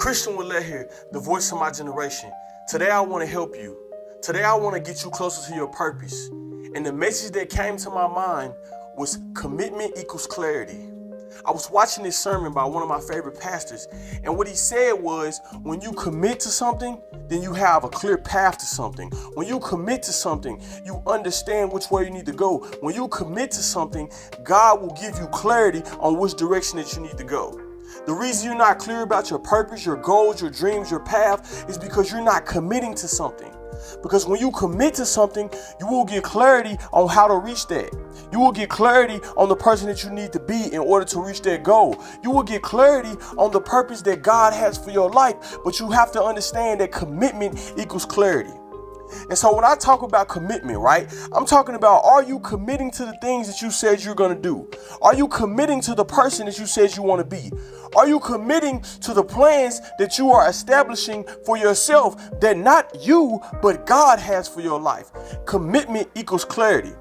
Christion Willett here, the voice of my generation. Today I want to help you. Today I want to get you closer to your purpose. And the message that came to my mind was commitment equals clarity. I was watching this sermon by one of my favorite pastors, and what he said was, when you commit to something, then you have a clear path to something. When you commit to something, you understand which way you need to go. When you commit to something, God will give you clarity on which direction that you need to go. The reason you're not clear about your purpose, your goals, your dreams, your path is because you're not committing to something. Because when you commit to something, you will get clarity on how to reach that. You will get clarity on the person that you need to be in order to reach that goal. You will get clarity on the purpose that God has for your life, but you have to understand that commitment equals clarity. And so when I talk about commitment, right, I'm talking about, are you committing to the things that you said you're going to do? Are you committing to the person that you said you want to be? Are you committing to the plans that you are establishing for yourself that not you, but God has for your life? Commitment equals clarity.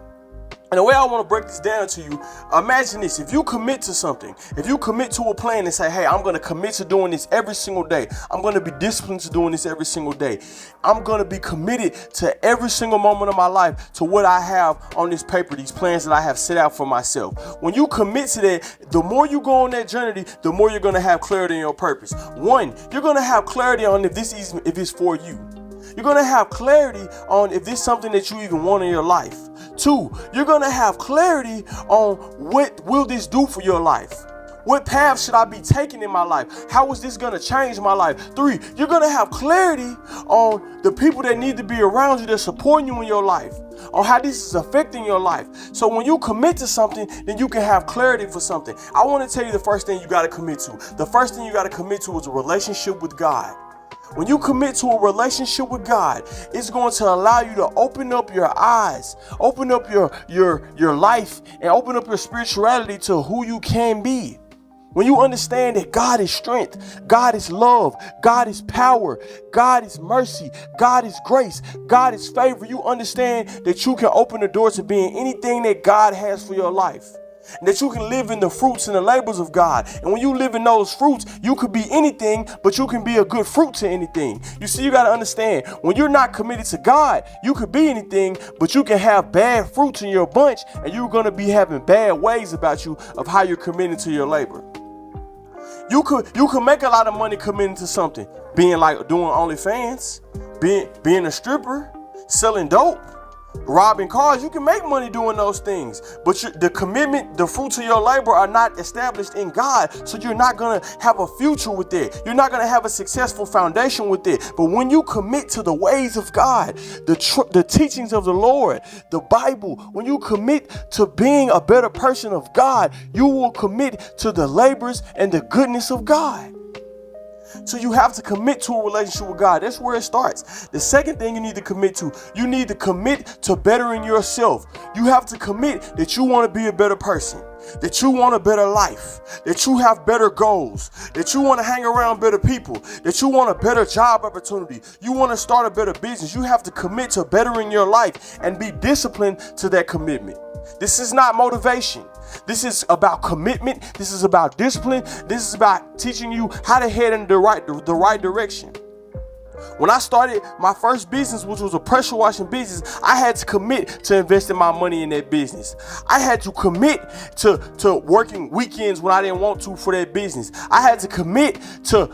And the way I want to break this down to you, imagine this. If you commit to something, if you commit to a plan and say, hey, I'm going to commit to doing this every single day. I'm going to be disciplined to doing this every single day. I'm going to be committed to every single moment of my life to what I have on this paper, these plans that I have set out for myself. When you commit to that, the more you go on that journey, the more you're going to have clarity in your purpose. One, you're going to have clarity on if it's for you. You're going to have clarity on if this is something that you even want in your life. Two, you're going to have clarity on what will this do for your life? What path should I be taking in my life? How is this going to change my life? Three, you're going to have clarity on the people that need to be around you, that's supporting you in your life, on how this is affecting your life. So when you commit to something, then you can have clarity for something. I want to tell you the first thing you got to commit to. The first thing you got to commit to is a relationship with God. When you commit to a relationship with God, it's going to allow you to open up your eyes, open up your life, and open up your spirituality to who you can be. When you understand that God is strength, God is love, God is power, God is mercy, God is grace, God is favor, you understand that you can open the door to being anything that God has for your life. And that you can live in the fruits and the labors of God. And when you live in those fruits, you could be anything, but you can be a good fruit to anything. You see, you got to understand, when you're not committed to God, you could be anything, but you can have bad fruits in your bunch, and you're going to be having bad ways about you of how you're committing to your labor. You could make a lot of money committing to something, being like doing OnlyFans, being a stripper, selling dope, robbing cars. You can make money doing those things, but the commitment, the fruits of your labor are not established in God, so you're not going to have a future with it. You're not going to have a successful foundation with it. But when you commit to the ways of God, the teachings of the Lord, the Bible, when you commit to being a better person of God, you will commit to the labors and the goodness of God. So you have to commit to a relationship with God. That's where it starts. The second thing you need to commit to, you need to commit to bettering yourself. You have to commit that you want to be a better person, that you want a better life, that you have better goals, that you want to hang around better people, that you want a better job opportunity, you want to start a better business. You have to commit to bettering your life and be disciplined to that commitment. This is not motivation. This is about commitment. This is about discipline. This is about teaching you how to head in the right direction. When I started my first business, which was a pressure washing business, I had to commit to investing my money in that business. I had to commit to working weekends when I didn't want to for that business. I had to commit to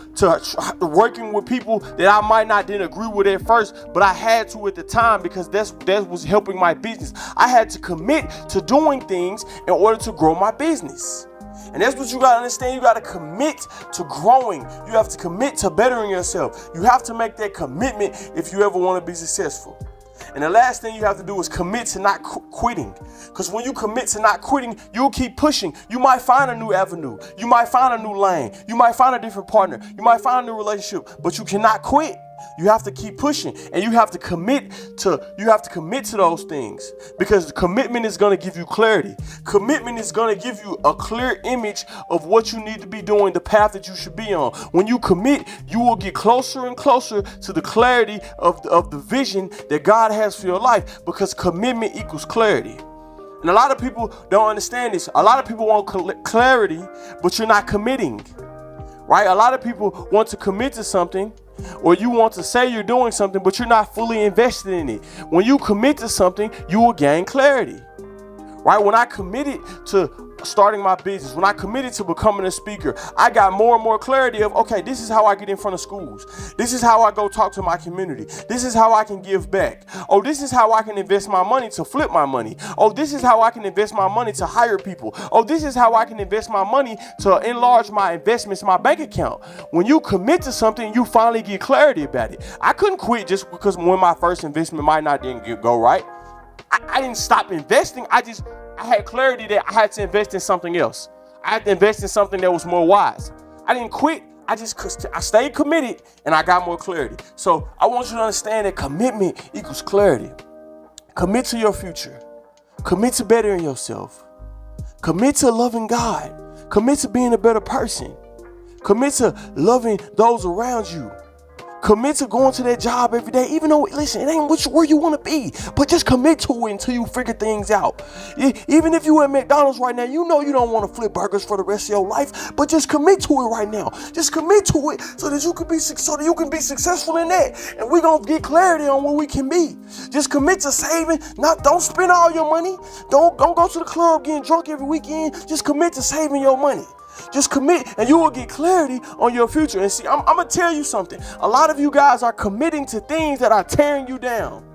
working with people that I didn't agree with at first, but I had to at the time because that was helping my business. I had to commit to doing things in order to grow my business. And that's what you got to understand. You got to commit to growing. You have to commit to bettering yourself. You have to make that commitment if you ever want to be successful. And the last thing you have to do is commit to not quitting. Because when you commit to not quitting, you'll keep pushing. You might find a new avenue. You might find a new lane. You might find a different partner. You might find a new relationship, but you cannot quit. You have to keep pushing, and you have to commit to those things, because the commitment is going to give you clarity. Commitment is going to give you a clear image of what you need to be doing, the path that you should be on. When you commit, you will get closer and closer to the clarity of the vision that God has for your life, because commitment equals clarity. And a lot of people don't understand this. A lot of people want clarity, but you're not committing. right? A lot of people want to commit to something, or you want to say you're doing something, but you're not fully invested in it. When you commit to something, you will gain clarity, right? When I committed to starting my business, when I committed to becoming a speaker, I got more and more clarity of, okay, this is how I get in front of schools. This is how I go talk to my community. This is how I can give back. Oh, this is how I can invest my money to flip my money. Oh, this is how I can invest my money to hire people. Oh, this is how I can invest my money to enlarge my investments, my bank account. When you commit to something, you finally get clarity about it. I couldn't quit just because when my first investment might not didn't go right. I didn't stop investing. I had clarity that I had to invest in something else. I had to invest in something that was more wise. I didn't quit. I stayed committed and I got more clarity. So I want you to understand that commitment equals clarity. Commit to your future. Commit to bettering yourself. Commit to loving God. Commit to being a better person. Commit to loving those around you. Commit to going to that job every day, even though, listen, it ain't where you want to be, but just commit to it until you figure things out. Even if you at McDonald's right now, you know you don't want to flip burgers for the rest of your life, but just commit to it right now. Just commit to it so that you can be successful in that. And we're going to get clarity on where we can be. Just commit to saving. Don't spend all your money. Don't go to the club getting drunk every weekend. Just commit to saving your money. Just commit and you will get clarity on your future. And see, I'm going to tell you something. A lot of you guys are committing to things that are tearing you down.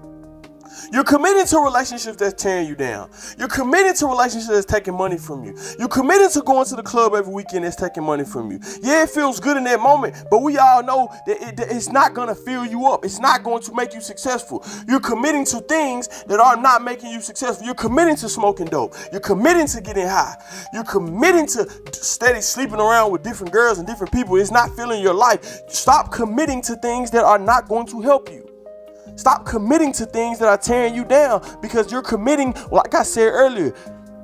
You're committed to relationships that's tearing you down. You're committed to relationships that's taking money from you. You're committed to going to the club every weekend that's taking money from you. Yeah, it feels good in that moment, but we all know that it's not going to fill you up. It's not going to make you successful. You're committing to things that are not making you successful. You're committing to smoking dope. You're committing to getting high. You're committing to steady sleeping around with different girls and different people. It's not filling your life. Stop committing to things that are not going to help you. Stop committing to things that are tearing you down, because you're committing, like I said earlier,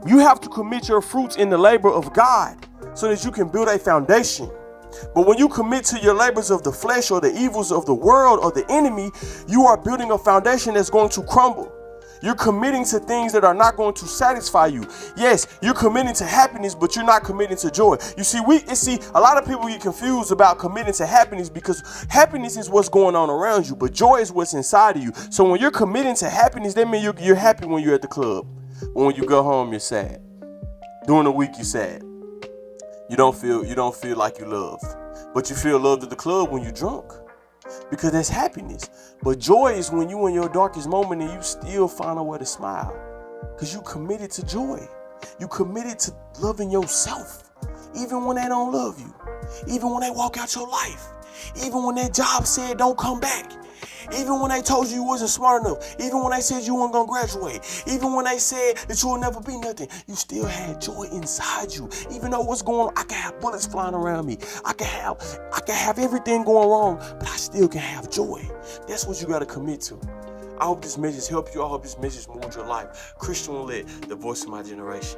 you have to commit your fruits in the labor of God so that you can build a foundation. But when you commit to your labors of the flesh or the evils of the world or the enemy, you are building a foundation that's going to crumble. You're committing to things that are not going to satisfy you. Yes, you're committing to happiness, but you're not committing to joy. You see, a lot of people get confused about committing to happiness, because happiness is what's going on around you, but joy is what's inside of you. So when you're committing to happiness, that means you're happy when you're at the club. But when you go home, you're sad. During the week, you're sad. You don't feel like you love, but you feel loved at the club when you're drunk, because that's happiness. But joy is when you in your darkest moment and you still find a way to smile, because you committed to joy. You committed to loving yourself, even when they don't love you, even when they walk out your life, even when that job said don't come back, even when they told you wasn't smart enough, even when they said you weren't gonna graduate, even when they said that you will never be nothing, you still had joy inside you. Even though what's going on, I can have bullets flying around me, I can have everything going wrong, but I still can have joy. That's what you gotta commit to. I hope this message helped you. I hope this message moved your life. Christion Willett, the voice of my generation.